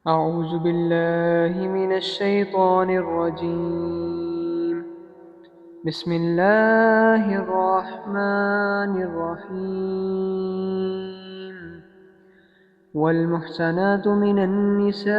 أعوذ بالله من الشيطان الرجيم. بسم الله الرحمن الرحيم. والمحسنات من النساء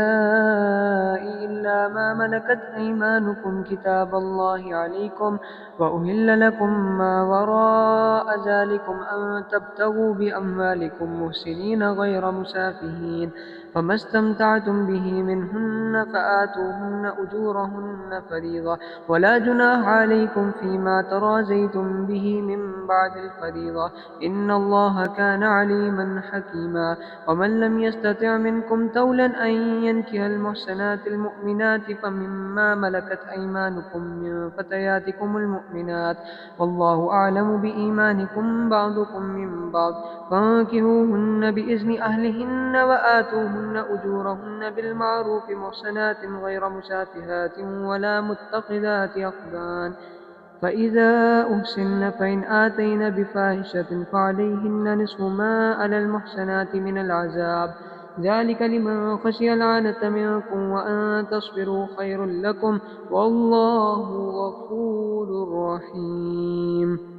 إلا ما ملكت أيمانكم كتاب الله عليكم وأهل لكم ما وراء ذلكم أن تبتغوا بأموالكم محسنين غير مسافهين، فما استمتعتم به منهن فآتوهن أجورهن فريضة، ولا جناح عليكم فيما تراضيتم به من بعد الفريضة، إن الله كان عليما حكيما. ومن لم يستطع منكم طولا أن ينكح المحسنات المؤمنات فمما ملكت أيمانكم من فتياتكم المؤمنات، والله أعلم بإيمانكم بعضكم من بعض، فانكحوهن بإذن أهلهن وآتوهن أجورهن بالمعروف محسنات غير مسافهات ولا متخذات أخدان، فإذا أحسن فإن آتين بفاحشة فعليهن نصف ما على المحسنات من العذاب، ذلك لمن خشي العنة منكم وأن تصبروا خير لكم، والله غفور رحيم.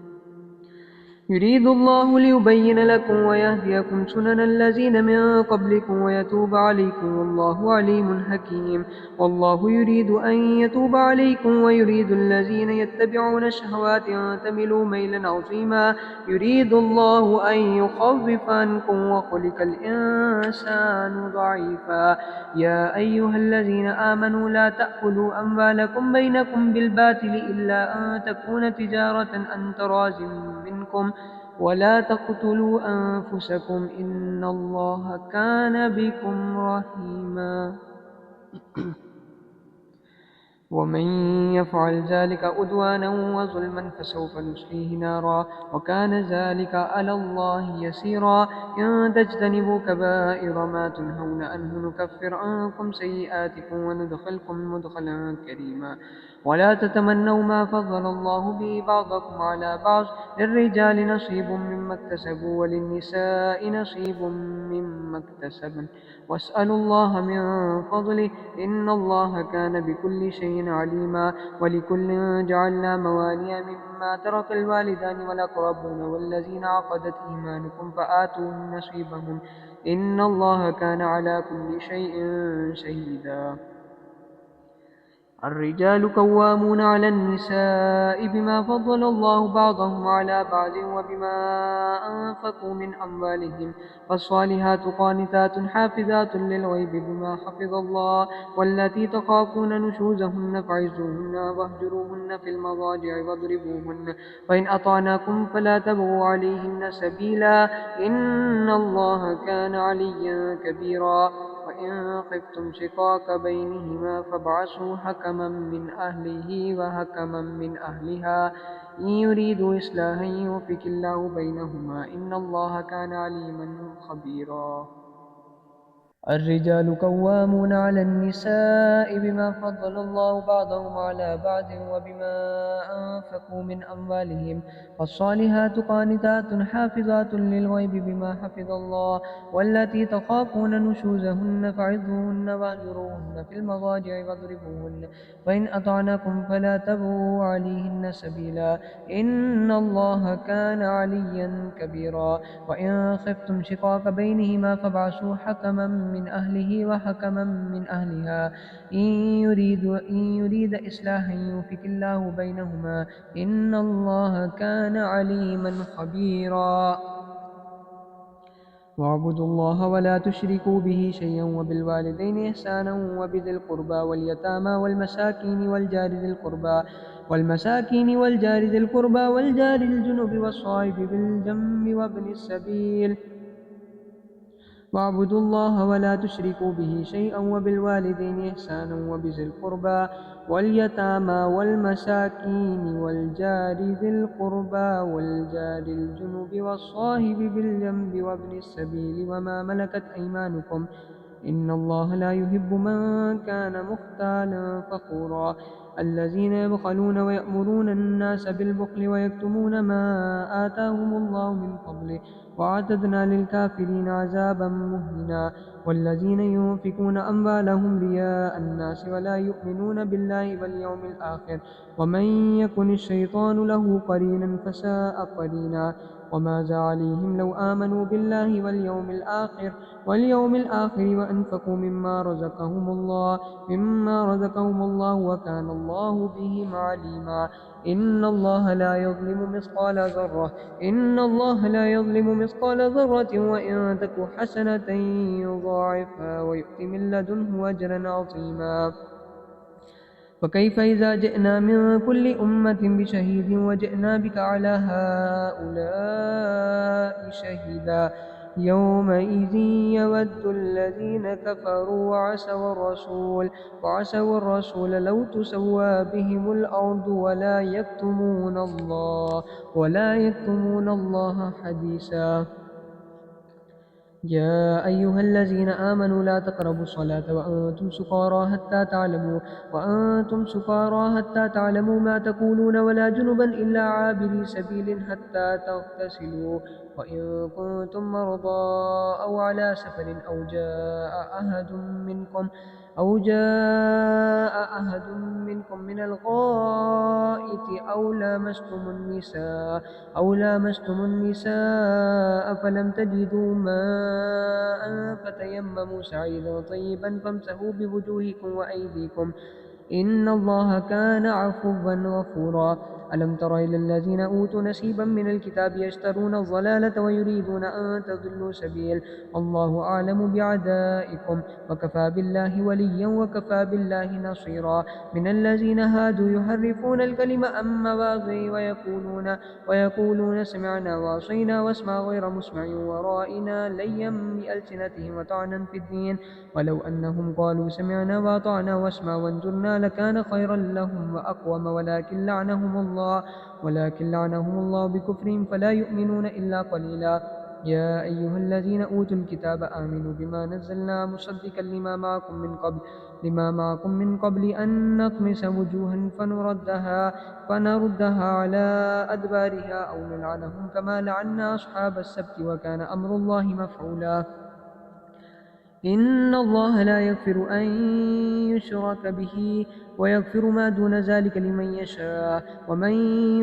يريد الله ليبين لكم ويهديكم سنن الذين من قبلكم ويتوب عليكم، والله عليم حكيم. والله يريد أن يتوب عليكم ويريد الذين يتبعون الشهوات أن تميلوا ميلا عظيما. يريد الله أن يخفف عنكم وخلق الإنسان ضعيفا. يا أيها الذين آمنوا لا تأكلوا أموالكم بينكم بالباطل إلا أن تكون تجارة عن تراض منكم، ولا تقتلوا أنفسكم إن الله كان بكم رحيما. ومن يفعل ذلك عدوانا وظلما فسوف نصليه نارا وكان ذلك على الله يسيرا. إن تجتنبوا كبائر ما تنهون عنه نكفر عنكم سيئاتكم وندخلكم مدخلا كريما. ولا تتمنوا ما فضل الله به بعضكم على بعض، للرجال نصيب مما اكتسبوا وللنساء نصيب مما اكتسبن، واسألوا الله من فضله إن الله كان بكل شيء عليما. ولكل جعلنا موالي مما ترك الوالدان والأقربون والذين عقدت إيمانكم فآتوهم نصيبهم، إن الله كان على كل شيء شهيدا. الرجال قوامون على النساء بما فضل الله بعضهم على بعض وبما أنفقوا من أموالهم، فالصالحات قانتات حافظات للغيب بما حفظ الله، والتي تخافون نشوزهن فعزوهن واهجروهن في المضاجع واضربوهن، فإن أطعناكم فلا تبغوا عليهن سبيلا إن الله كان عليا كبيرا. وإن خفتم شقاق بينهما فابعثوا حكما من أهله وحكما من أهلها إن يريدوا إصلاحا يوفق الله بينهما إن الله كان عليما خبيرا. الرجال قوامون على النساء بما فضل الله بعضهم على بعض وبما أنفقوا من أموالهم، فالصالحات قانتات حافظات للغيب بما حفظ الله، والتي تخافون نشوزهن فعظوهن واهجروهن في المضاجع واضربوهن، فإن أطعنكم فلا تبغوا عليهن سبيلا إن الله كان عليا كبيرا. وإن خفتم شقاق بينهما فابعثوا حكما من أهله وحكما من أهلها إن يريد إصلاحا يوفق الله بينهما إن الله كان عليما خبيرا. واعبدوا الله ولا تشركوا به شيئا وبالوالدين إحسانا وبذي القربى واليتامى والمساكين والجار ذي القربى والجار الجنب والصاحب بالجنب وابن السبيل. واعبدوا الله ولا تشركوا به شيئا وبالوالدين إحسانا وبذي القربى واليتامى والمساكين والجار ذي القربى والجار الجنب والصاحب بالجنب وابن السبيل وما ملكت أيمانكم إن الله لا يحب من كان مختالا فخورا الذين يبخلون ويأمرون الناس بالبخل ويكتمون ما آتاهم الله من فضله وأعتدنا للكافرين عذابا مهينا والذين ينفقون أموالهم رياء الناس ولا يؤمنون بالله واليوم الآخر ومن يكن الشيطان له قرينا فساء قرينا وماذا عليهم لو آمنوا بالله واليوم الآخر وأنفقوا مما رزقهم الله وكان الله بهم عليما إن الله لا يظلم مثقال ذرة وإن تك حسنة يضاعفها ويؤت من لدنه أجرا عظيما فكيف إذا جئنا من كل أمة بشهيد وجئنا بك على هؤلاء شهيدا يومئذ يود الذين كفروا وعصوا الرسول لو تسوى بهم الأرض ولا يكتمون الله حديثا يا أيها الذين آمنوا لا تقربوا الصلاة وأنتم سكارى حتى تعلموا ما تقولون ولا جنبا إلا عابري سبيل حتى تغتسلوا وإن كنتم مرضى أو على سفر أو جاء أحد منكم من الغائط أو لامستم النساء فلم تجدوا ماء فتيمموا سعيدا طيبا فامسحوا بوجوهكم وأيديكم إن الله كان عفوا غفورا ألم تر إلى الذين أوتوا نصيبا من الكتاب يشترون الضلالة ويريدون أن تضلوا سبيل الله أعلم بعدائكم وكفى بالله وليا وكفى بالله نصيرا من الذين هادوا يحرفون الكلم عن مواضعه ويقولون سمعنا وعصينا واسمع غير مسمع ورائنا ليا بألسنتهم وطعنا في الدين ولو أنهم قالوا سمعنا وأطعنا واسمع وانظرنا لكان خيرا لهم وأقوم ولكن لعنهم الله بكفرهم فلا يؤمنون إلا قليلا يا أيها الذين أوتوا الكتاب آمنوا بما نزلنا مصدقا لما معكم من قبل أن نطمس وجوها فنردها على أدبارها أو نلعنهم كما لعنا أصحاب السبت وكان أمر الله مفعولا إن الله لا يغفر أن يشرك به ويغفر ما دون ذلك لمن يشاء ومن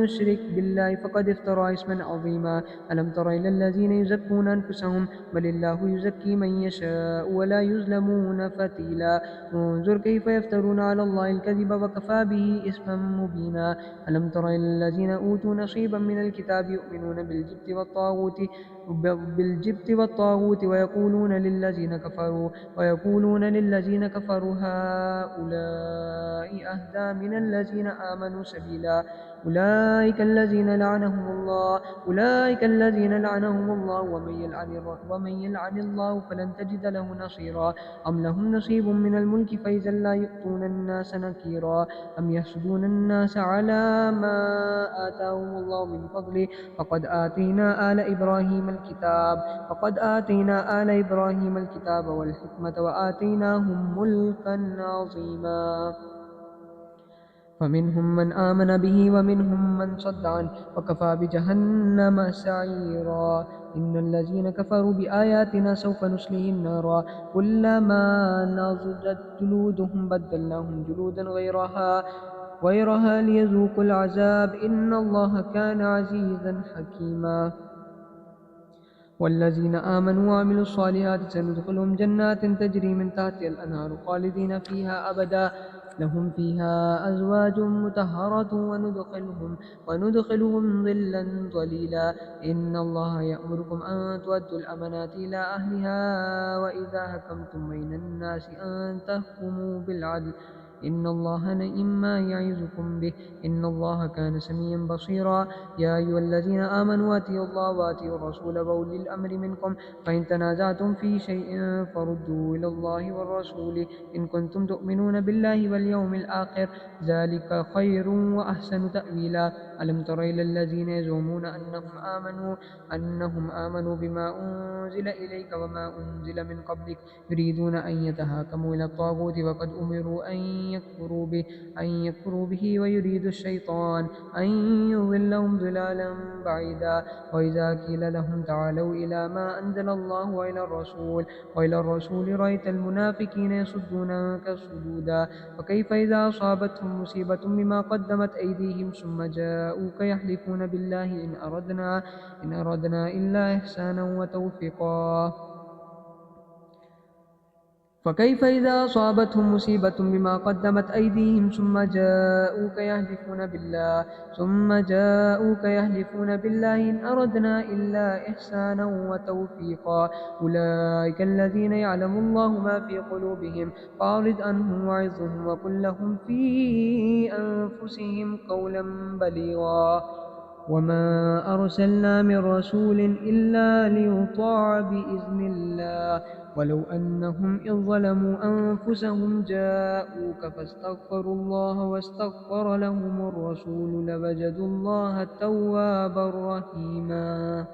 يشرك بالله فقد افترى إثما عظيما ألم تر إلى الذين يزكون أنفسهم بل الله يزكي من يشاء ولا يظلمون فتيلا انظر كيف يفترون على الله الكذب وكفى به إثما مبينا ألم تر إلى الذين أوتوا نصيبا من الكتاب يؤمنون بالجبت والطاغوت ويقولون للذين كفروا هؤلاء أهدى من الذين آمنوا سبيلا أولئك الذين لعنهم الله ومن يلعن الله فلن تجد له نصيرا أم لهم نصيب من الملك فإذا لا يؤتون الناس نكيرا أم يحسدون الناس على ما آتاهم الله من فضله فقد آتينا آل إبراهيم الكتاب والحكمة وآتيناهم ملكا عظيما فمنهم من آمن به ومنهم من صد عنه وكفى بجهنم سعيرا إن الذين كفروا بآياتنا سوف نصليهم نارا كلما نضجت جلودهم بدلناهم جلودا غيرها ليذوقوا العذاب إن الله كان عزيزا حكيما والذين آمنوا وعملوا الصالحات سندخلهم جنات تجري من تحتها الأنهار خالدين فيها أبدا لهم فيها أزواج مطهرة وندخلهم ظلا ظليلا إن الله يأمركم أن تؤدوا الأمانات إلى أهلها وإذا حكمتم بين الناس أن تحكموا بالعدل إن الله نعم يعظكم به إن الله كان سميعا بصيرا يا أيها الذين آمنوا أطيعوا الله وأطيعوا الرسول وأولي الأمر منكم فإن تنازعتم في شيء فردوه إلى الله والرسول إن كنتم تؤمنون بالله واليوم الآخر ذلك خير وأحسن تأويلا ألم تر إلى الذين يزعمون أنهم آمنوا بما أنزل إليك وما أنزل من قبلك يريدون أن يتهاكموا إلى الطاغوت وقد أمروا أن يكفروا به ويريد الشيطان أن يضلهم ضلالا بعيدا وإذا قيل لهم تعالوا إلى ما أنزل الله وإلى الرسول رأيت المنافقين يصدون عنك صدودا فكيف إذا أصابتهم مصيبة بما قدمت أيديهم ثم جاءوك يحلفون بالله إن أردنا إلا إحسانا وتوفيقا فكيف إذا أصابتهم مصيبة بما قدمت أيديهم ثم جاءوك يحلفون بالله إن أردنا إلا إحسانا وتوفيقا أولئك الذين يعلم الله ما في قلوبهم فأعرض عنهم وعظهم وقل لهم في أنفسهم قولا بليغا وما أرسلنا من رسول إلا ليطاع بإذن الله ولو أنهم إذ ظلموا أنفسهم جاءوك فاستغفروا الله واستغفر لهم الرسول لوجدوا الله توابا رحيما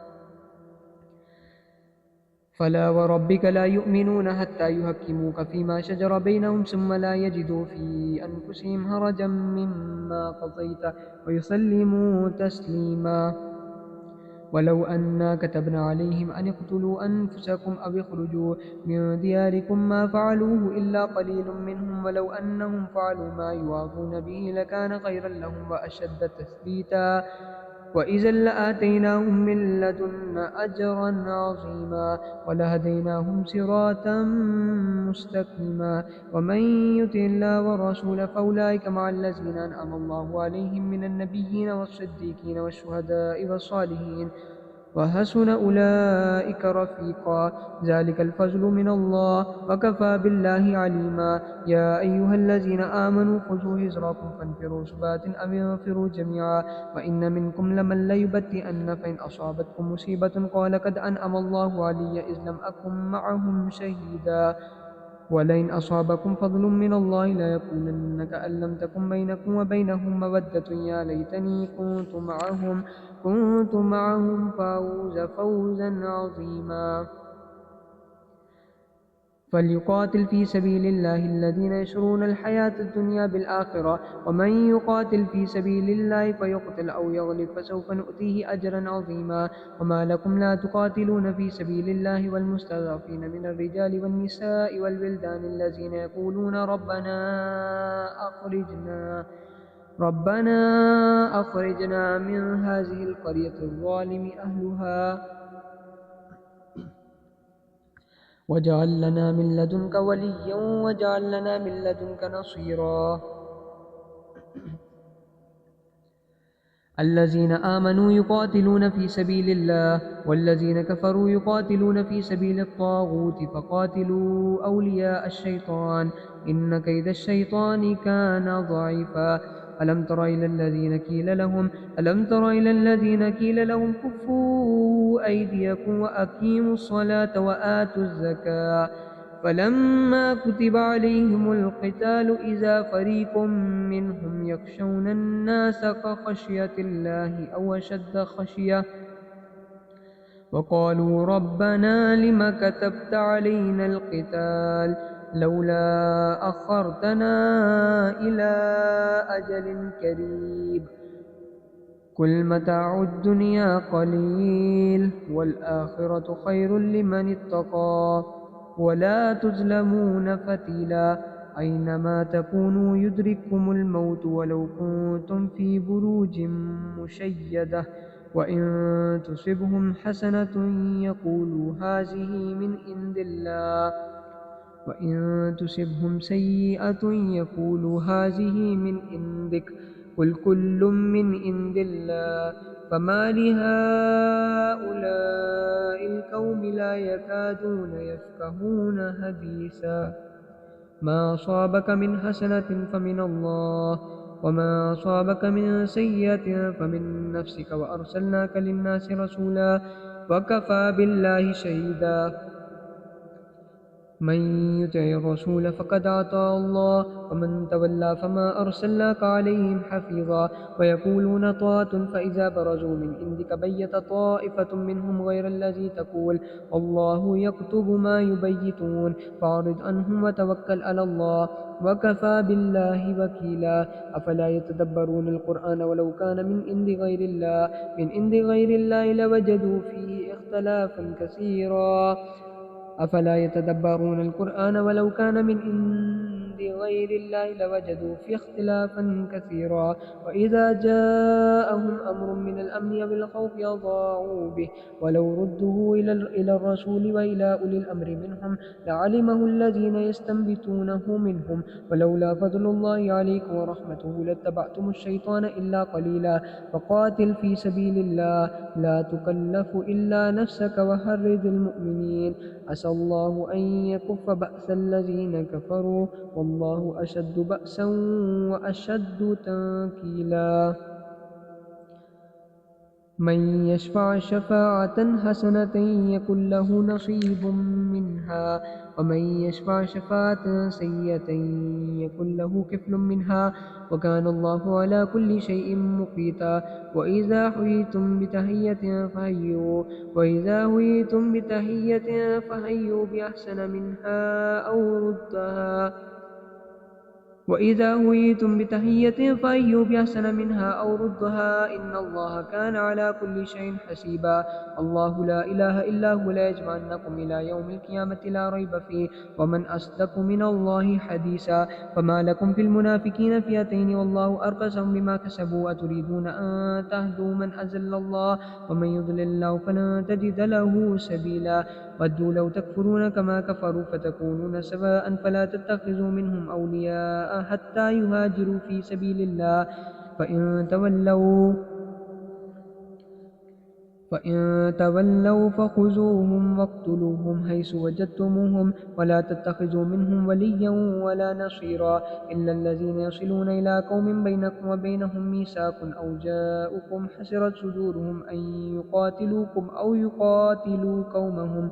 فلا وربك لا يؤمنون حتى يحكموك فيما شجر بينهم ثم لا يجدوا في أنفسهم حرجا مما قضيت ويسلموا تسليما ولو أنا كتبنا عليهم أن اقتلوا أنفسكم أو اخرجوا من دياركم ما فعلوه إلا قليل منهم ولو أنهم فعلوا ما يوعظون به لكان خيرا لهم وأشد تثبيتا وإذا لآتيناهم من لدنا أجرا عظيما ولهديناهم صراطا مستقيما ومن يطع الله والرسول فأولئك مع الذين أنعم الله عليهم من النبيين والصديقين والشهداء والصالحين وحسن أولئك رفيقا ذلك الفضل من الله وكفى بالله عليما يا أيها الذين آمنوا خذوا حذركم فانفروا ثبات أو انفروا جميعا وإن منكم لمن ليبطئن فإن أصابتكم مصيبة قال قد أنعم الله علي إذ لم أكن معهم شهيدا ولئن أصابكم فضل من الله ليقولن كأن لم تكن بينكم وبينهم مودة يا ليتني كنت معهم فأفوز فوزا عظيما فليقاتل في سبيل الله الذين يشرون الحياة الدنيا بالآخرة ومن يقاتل في سبيل الله فيقتل أو يغلب فسوف نؤتيه أجرا عظيما وما لكم لا تقاتلون في سبيل الله والمستضعفين من الرجال والنساء والولدان الذين يقولون ربنا أخرجنا من هذه القرية الظالم أهلها واجعل لنا من لدنك وليا واجعل لنا من لدنك نصيرا الذين آمنوا يقاتلون في سبيل الله والذين كفروا يقاتلون في سبيل الطاغوت فقاتلوا أولياء الشيطان إن كيد الشيطان كان ضعيفا ألم تر إلى الذين قيل لهم كفوا أيديكم وأقيموا الصلاة وآتوا الزكاة فلما كتب عليهم القتال إذا فريق منهم يخشون الناس كخشية الله أو أشد خشية وقالوا ربنا لم كتبت علينا القتال لولا أخرتنا إلى أجل قريب قل متاع الدنيا قليل والآخرة خير لمن اتقى ولا تظلمون فتيلا أينما تكونوا يدرككم الموت ولو كنتم في بروج مشيدة وإن تصبهم حسنة يقولوا هذه من عند الله وإن تصبهم سيئة يقولوا هذه من عندك قل كل من عند الله فما لهؤلاء القوم لا يكادون يفقهون حديثا ما أصابك من حسنة فمن الله، وما أصابك من سيئة فمن نفسك، وأرسلناك للناس رسولا وكفى بالله شهيدا. من يطع الرسول فقد أطاع الله، ومن تولى فما أرسلناك عليهم حفيظا. ويقولون طاعة فإذا برزوا من عندك بيت طائفة منهم غير الذي تقول، والله يكتب ما يبيتون، فأعرض عنهم وتوكل على الله وكفى بالله وكيلا. أفلا يتدبرون القرآن ولو كان من عند غير الله لوجدوا فيه اختلافا كثيرا. أفلا يتدبرون القرآن ولو كان من عند غير الله لوجدوا فيه اختلافا كثيرا. وإذا جاءهم أمر من الأمن أو الخوف أضاعوا به، ولو ردوه إلى الرسول وإلى أولي الأمر منهم لعلمه الذين يستنبطونه منهم. ولولا فضل الله عليكم ورحمته لاتبعتم الشيطان إلا قليلا. فقاتل في سبيل الله لا تكلف إلا نفسك وحرض المؤمنين. عسى الله أن يكف بأس الذين كفروا، والله أشد بأسا وأشد تنكيلا. من يشفع شفاعة حسنة يكن له نصيب منها، ومن يشفع شفاعة سيئة يكن له كفل منها، وكان الله على كل شيء مقيتا. وإذا حييتم بتحية فحيوا بأحسن منها أو ردها إن الله كان على كل شيء حسيبا. الله لا إله إلا هو لا يجمعنكم إلى يوم القيامة لا ريب فيه، ومن أصدق من الله حديثا. فما لكم في المنافقين فئتين والله أركسهم بما كسبوا، أتريدون أن تهدوا من أضل الله، ومن يضلل الله فلن تجد له سبيلا. ودوا لو تكفرون كما كفروا فتكونون سواء فلا تتخذوا منهم أولياء حتى يهاجروا في سبيل الله، فإن تولوا فخذوهم واقتلوهم حيث وجدتموهم، ولا تتخذوا منهم وليا ولا نصيرا إلا الذين يصلون إلى قوم بينكم وبينهم ميثاق أو جاءوكم حسرت صدورهم أن يقاتلوكم أو يقاتلوا قومهم،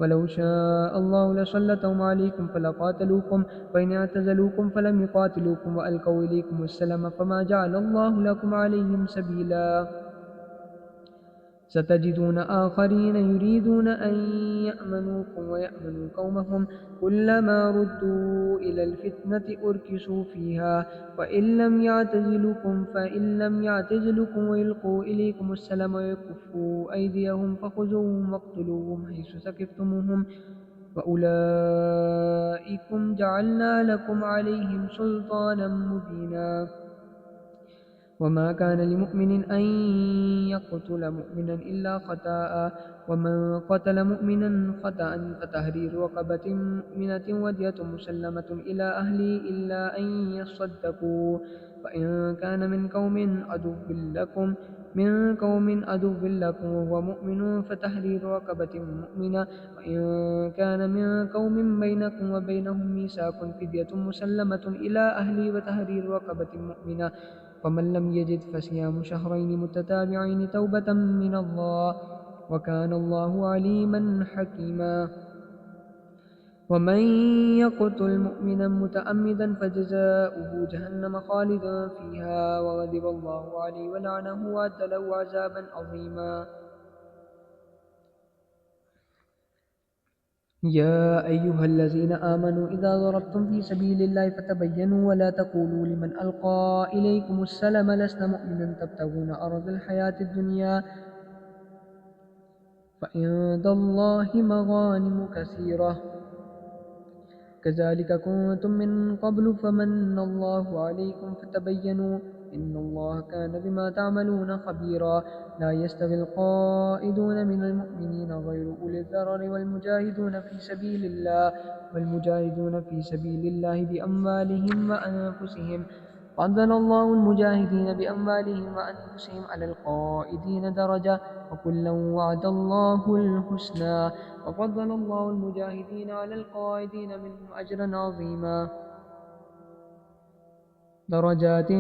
ولو شاء الله لسلطهم عليكم فلقاتلوكم، فإن اعتزلوكم فلم يقاتلوكم وألقوا إليكم السلام فما جعل الله لكم عليهم سبيلا. ستجدون آخرين يريدون أن يأمنوكم ويأمنوا قومهم، كلما ردوا إلى الفتنة أركسوا فيها، فإن لم يعتزلوكم ويلقوا إليكم السلام ويكفوا أيديهم فخذوهم واقتلوهم حيث ثقفتموهم، وأولئكم جعلنا لكم عليهم سلطانا مبينا. وما كان لمؤمن أن يقتل مؤمنا إلا خطأ، ومن قتل مؤمنا خطأ فتحرير رقبة مؤمنة ودية مسلمة إلى أهله إلا أن يصدقوا. فإن كان من قوم عدو لكم وهو مؤمن فتحرير رقبة مؤمنة، وإن كان من قوم بينكم وبينهم ميثاق فدية مسلمة إلى أهله وتحرير رقبة مؤمنة، فمن لم يجد فصيام شهرين متتابعين توبة من الله، وكان الله عليما حكيما. ومن يقتل مؤمنا متعمدا فجزاؤه جهنم خالدا فيها وغضب الله عليه ولعنه وأعد له عذابا عظيما. يا أيها الذين آمنوا إذا ضربتم في سبيل الله فتبينوا ولا تقولوا لمن ألقى إليكم السلام لست مؤمنا تبتغون عرض الحياة الدنيا فعند الله مغانم كثيرة كذلك كنتم من قبل فمن الله عليكم فتبينوا إن الله كان بما تعملون خبيرا. لا يستوي القائدون من المؤمنين غير أولي الضرر والمجاهدون في سبيل الله بأموالهم وأنفسهم فضل الله المجاهدين بأموالهم وأنفسهم على القائدين درجة وكلا وعد الله الحسنى وفضل الله المجاهدين على القائدين منهم أجرا عظيما درجات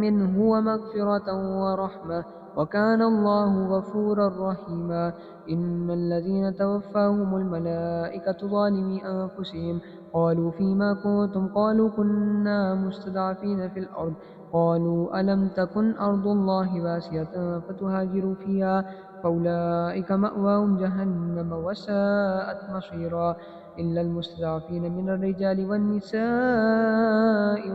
منه ومغفرة ورحمة وكان الله غفورا رحيما إن الذين توفاهم الملائكة ظالمي أنفسهم قالوا فيما كنتم قالوا كنا مستضعفين في الأرض قالوا ألم تكن أرض الله واسعة فتهاجروا فيها فأولئك مأواهم جهنم وساءت مصيرا إلا المستضعفين من الرجال والنساء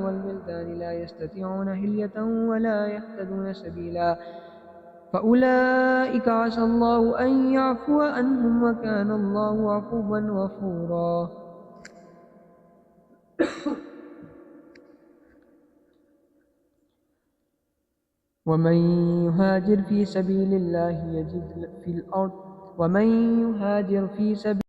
والولدان لا يستطيعون حلية ولا يهتدون سبيلا فأولئك عسى الله أن يعفو عنهم وكان الله عفوا غفورا ومن يهاجر في سبيل الله يجد في الأرض ومن يهاجر في سبيل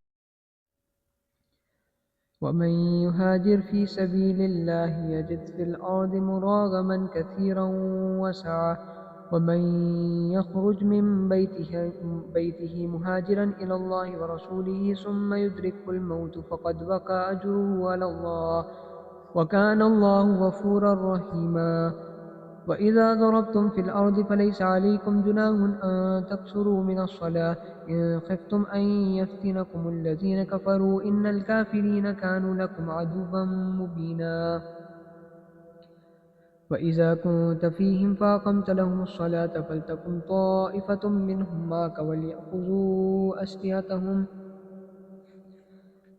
ومن يهاجر في سبيل الله يجد في الأرض مراغما كثيرا وسعة ومن يخرج من بيته مهاجرا إلى الله ورسوله ثم يدركه الموت فقد وقع أجره على الله وكان الله غفورا رحيما وإذا ضربتم في الأرض فليس عليكم جناح أن تقصروا من الصلاة إن خفتم أن يفتنكم الذين كفروا إن الكافرين كانوا لكم عدوا مبينا وإذا كنت فيهم فأقمت لهم الصلاة فلتكن طائفة منهم معك وليأخذوا أسلحتهم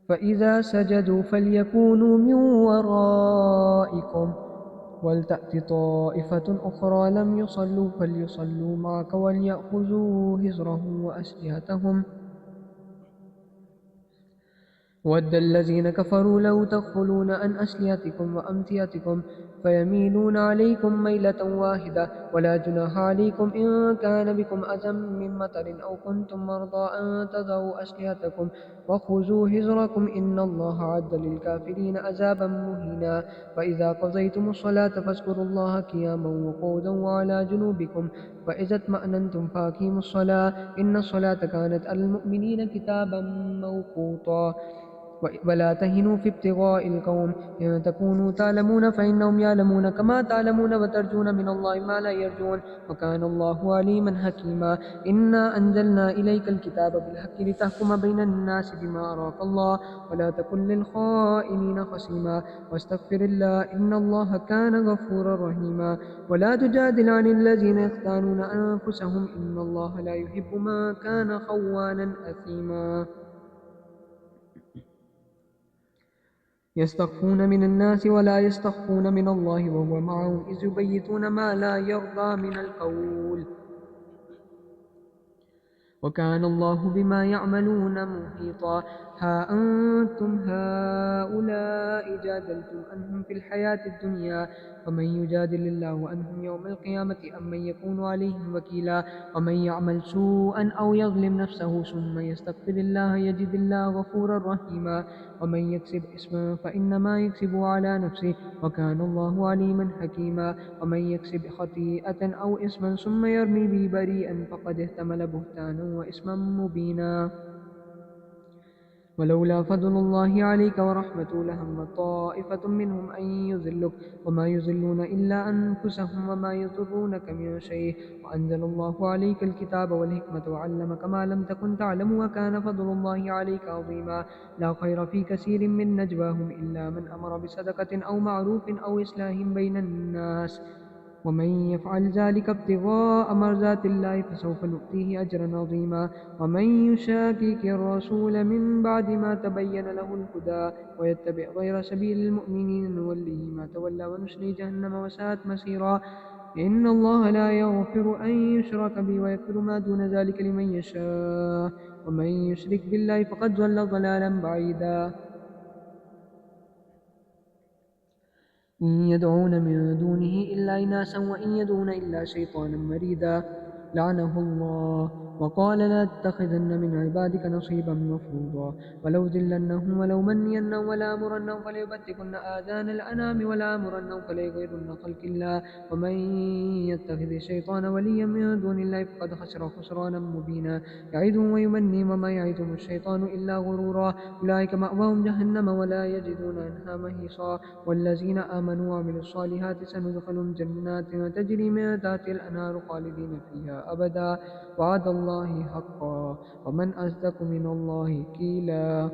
فإذا سجدوا فليكونوا من ورائكم ولتأت طائفة أخرى لم يصلوا فليصلوا معك وليأخذوا حذرهم وأسلحتهم ود الذين كفروا لو تغفلون عن أسلحتكم وأمتعتكم فيميلون عليكم ميلة واحدة ولا جناح عليكم إن كان بكم أذى من مطر أو كنتم مرضى أن تضعوا أسلحتكم وخذوا حذركم إن الله أعد للكافرين عذابا مهينا فإذا قضيتم الصلاة فاذكروا الله قياما وقعودا وعلى جنوبكم فإذا اطمأننتم فأقيموا الصلاة إن الصلاة كانت على المؤمنين كتابا موقوتا ولا تهنوا في ابتغاء القوم إن تكونوا تعلمون فإنهم يعلمون كما تعلمون وترجون من الله ما لا يرجون وكان الله عليما حكيما إنا أنزلنا إليك الكتاب بالحق لتحكم بين الناس بما أراك الله ولا تكن للخائنين خصيما واستغفر الله إن الله كان غفورا رحيما ولا تجادل عن الذين يختانون أنفسهم إن الله لا يحب ما كان خوانا أثيما يستخفون من الناس ولا يستخفون من الله وهو معهم إذ يبيتون ما لا يرضى من القول وكان الله بما يعملون محيطا ها أنتم هؤلاء جادلتم عنهم في الحياة الدنيا فمن يجادل الله عنهم يوم القيامة أم من يكون عليهم وكيلا ومن يعمل سوءا أو يظلم نفسه ثم يستغفر الله يجد الله غفورا رحيما ومن يكسب إثما فإنما يكسبه على نفسه وكان الله عليما حكيما ومن يكسب خطيئة أو إثما ثم يرمي به بريئا فقد احتمل بهتانا وإثما مبينا ولولا فضل الله عليك ورحمته لهم طائفة منهم أن يذلك وما يذلون إلا أنفسهم وما يضرونك من شيء وأنزل الله عليك الكتاب والحكمة وعلمك ما لم تكن تعلم وكان فضل الله عليك عظيما لا خير في كثير من نجواهم إلا من أمر بصدقة أو معروف أو إصلاح بين الناس ومن يفعل ذلك ابتغاء مرضات الله فسوف نؤتيه أجرا عظيما ومن يشاكك الرسول من بعد ما تبين له الهدى ويتبع غير سبيل المؤمنين نوله ما تولى ونصلي جهنم وساءت مصيرا إن الله لا يغفر أن يشرك به ويغفر ما دون ذلك لمن يشاء ومن يشرك بالله فقد ضل ضلالا بعيدا إن يدعون من دونه إلا إناثا وإن يدعون إلا شيطانا مريدا لعنه الله وقال لا تتخذن من عبادك نصيبا مفروضا ولو ذلنهم ولو منينهم ولا أمرنهم فليبتكن آذان الأنعام ولا أمرنهم فليغيرن خلق الله ومن يتخذ الشيطان وليا من دون الله فقد خسر خسرانا مبينا يعدهم ويمنيهم وما يعدهم الشيطان إلا غرورا أولئك مأواهم جهنم ولا يجدون عنها محيصا والذين آمنوا وعملوا الصالحات سندخلهم جنات تجري من تحتها الأنهار خالدين فيها أبدا وعد الله حقا ومن أصدق من الله قيلا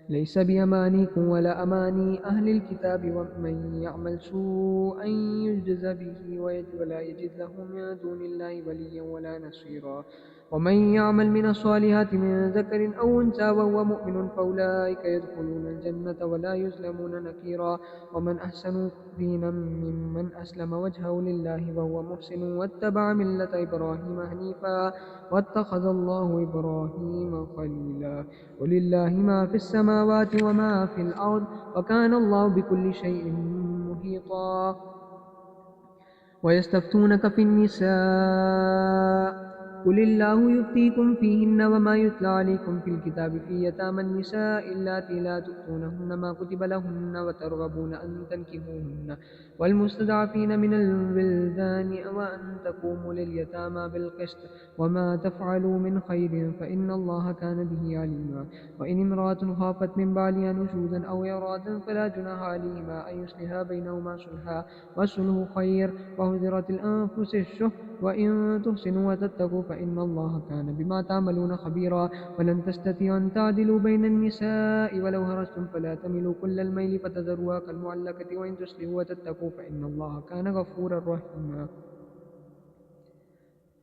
ليس بأمانيكم ولا أماني أهل الكتاب ومن يعمل سوءا يجز به ولا يجد له من دون الله وليا ولا نصيرا ومن يعمل من الصالحات من ذكر أو أنثى وهو مؤمن فأولئك يدخلون الجنة ولا يظلمون نكيرا ومن أحسن دينا ممن أسلم وجهه لله وهو محسن واتبع ملة إبراهيم حنيفا واتخذ الله إبراهيم خليلا ولله ما في السماوات وما في الأرض وكان الله بكل شيء محيطا ويستفتونك في النساء قل الله يفتيكم فيهن وما يتلى عليكم في الكتاب في يتامى النساء اللاتي لا تؤتونهن ما كتب لهن وترغبون أن تنكحوهن والمستضعفين من الولدان وأن تقوموا لليتامى بالقسط وما تفعلوا من خير فإن الله كان به عليما وإن امرأة خافت من بعلها نشوزا أو إعراضا فلا جناح عليهما أن يصلحا بينهما صلحا والصلح خير وهدرت الأنفس الشح وإن تحسنوا وتتقوا فإن الله كان بما تعملون خبيرا ولن تستطيعوا أن تعدلوا بين النساء ولو هرستم فلا تملوا كل الميل فتذروها كالمعلقة وإن تصلحوا وتتقوا فإن الله كان غفورا رحيما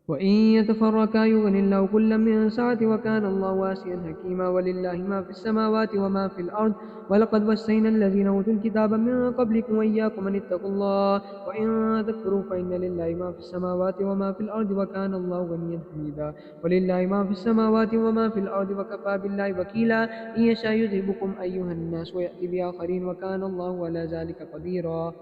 وإن يتفرقا يغني الله كلا من سعته وكان الله واسعا حكيما ولله ما في السماوات وما في الأرض ولقد وصينا الذين أوتوا الكتاب من قبلكم وإياكم أن اتقوا الله وإن تكفروا فإن لله ما في السماوات وما في الأرض وكان الله غنيا حميدا ولله ما في السماوات وما في الأرض وكفى بالله وكيلا إن يشاء يذهبكم أيها الناس ويأتي بآخرين وكان الله على ذلك قديرا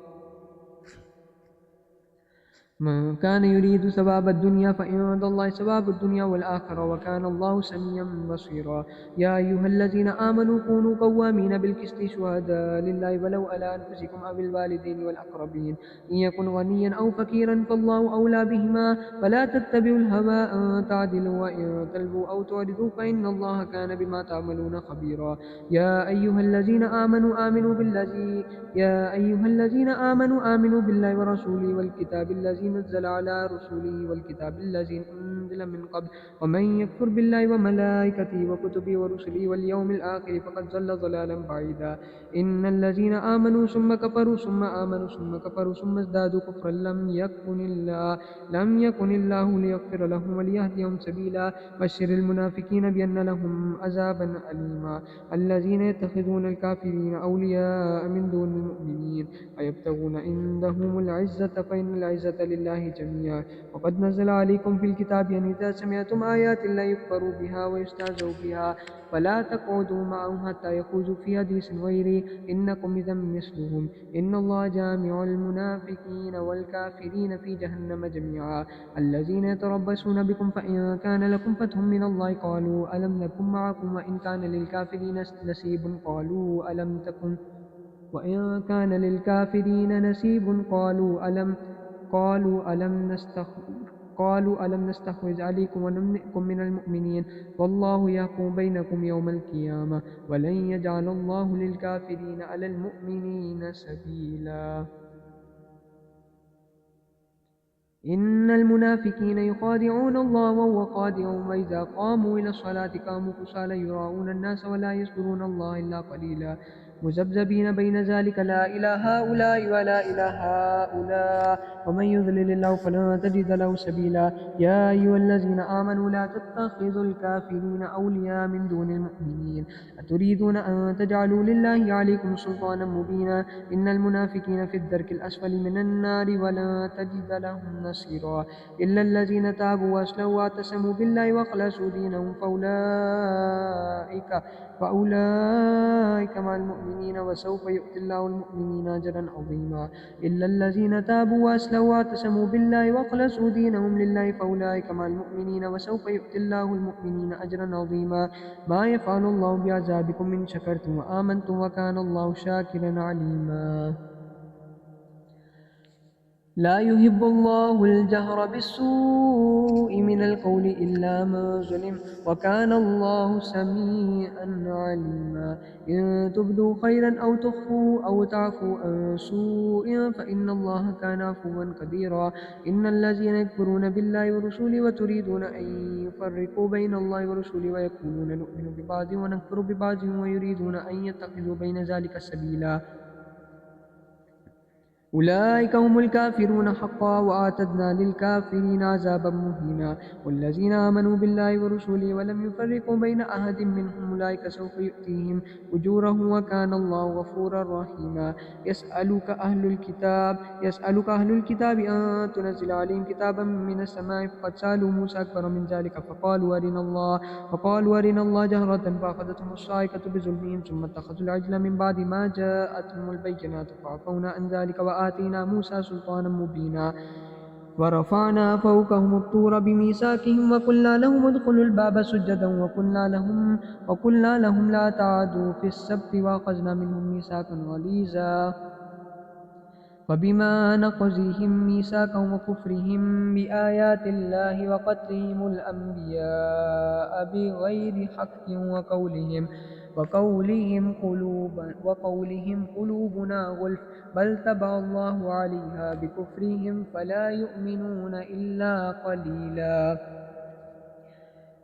من كان يريد ثواب الدنيا فإن عند الله ثواب الدنيا والآخرة وكان الله سميعا بصيرا يا أيها الذين آمنوا كونوا قوامين بالقسط شهداء لله ولو على أنفسكم أو الوالدين والأقربين إن يكن غنيا أو فقيرا فالله أولى بهما فلا تتبعوا الهوى أن تعدلوا وإن تلووا أو تعرضوا فإن الله كان بما تعملون خبيرا يا أيها الذين آمنوا بالله ورسوله والكتاب الذي نزل على رسوله والكتاب الذي أنزل من قبل ومن يكفر بالله وملائكته وكتبه ورسله واليوم الآخر فقد ضل ضلالا بعيدا إن الذين آمنوا ثم كفروا ثم آمنوا ثم كفروا ثم ازدادوا كفرا لم يكن الله ليغفر لهم وليهديهم سبيلا بشر المنافقين بأن لهم عذابا أليما الذين يتخذون الكافرين أولياء من دون المؤمنين أيبتغون عندهم العزة فإن العزة لله جميعا وقد نزل عليكم في الكتاب أن إذا سمعتم آيات الله يكفر بها ويستهزأ بها فلا تقعدوا معهم حتى يخوضوا في حديث غيره إنكم إذا مثلهم إن الله جامع المنافقين والكافرين في جهنم جميعا الذين يتربصون بكم فإن كان لكم فتح من الله قالوا ألم نكن معكم وإن كان للكافرين نصيب وإن كان للكافرين نصيب قالوا ألم نستحوذ عليكم ونمنعكم من المؤمنين والله يحكم بينكم يوم القيامة ولن يجعل الله للكافرين على المؤمنين سبيلا إن المنافقين يخادعون الله وهو خادعهم وإذا قاموا إلى الصلاة قاموا كسالى يراءون الناس ولا يذكرون الله إلا قليلا مذبذبين بين ذلك لا إلى هؤلاء ولا إلى هؤلاء ومن يضلل الله فلن تجد له سبيلا يا أيها الذين آمنوا لا تتخذوا الكافرين أولياء من دون المؤمنين أتريدون أن تجعلوا لله عليكم سلطانا مبينا إن المنافقين في الدرك الأسفل من النار ولن تجد لهم نصيرا إلا الذين تابوا وأصلحوا واعتصموا بالله وأخلصوا دينهم فأولئك مع المؤمنين وسوف يؤتي الله المؤمنين أجرا عظيما إلا الذين تابوا وأصلحوا واعتصموا بالله وأخلصوا دينهم لله فأولئك مع المؤمنين وسوف يؤتي الله المؤمنين أجرا عظيما ما يفعل الله بعذابكم إن شكرتم وآمنتم وكان الله شاكرا عليما لا يحب الله الجهر بالسوء من القول إلا ما ظلم وكان الله سميعا عليما إن تبدوا خيرا أو تخفوا أو تعفوا عن سوء فإن الله كان عفوا قديرا إن الذين يكفرون بالله ورسوله وتريدون أن يفرقوا بين الله ورسوله ويقولون نؤمن ببعض ونكفر ببعض ويريدون أن يتخذوا بين ذلك سبيلا أولئك هم الكافرون حقا وأعتدنا للكافرين عذابا مهينا والذين آمنوا بالله ورسوله ولم يفرقوا بين أحد منهم أولئك سوف يؤتيهم أجورهم وكان الله غفورا رحيما يسألك أهل الكتاب أن تنزل عليهم كتابا من السماء فقد سألوا موسى أكبر من ذلك فقالوا أرنا الله جهرة فأخذتهم الصاعقة بظلمهم ثم اتخذوا العجل من بعد ما جاءتهم البينات فعفونا عن ذلك وآتينا موسى سلطانا مبينا ورفعنا فوقهم الطور بميثاقهم وقلنا لهم ادخلوا الباب سجدا وقلنا لهم لا تعدوا في السبت وأخذنا منهم ميثاقا غليظا فبما نقضهم ميثاقهم وكفرهم بآيات الله وقتلهم الأنبياء بغير حق وقولهم قلوبنا غلف بل طبع الله عليها بكفرهم فلا يؤمنون إلا قليلا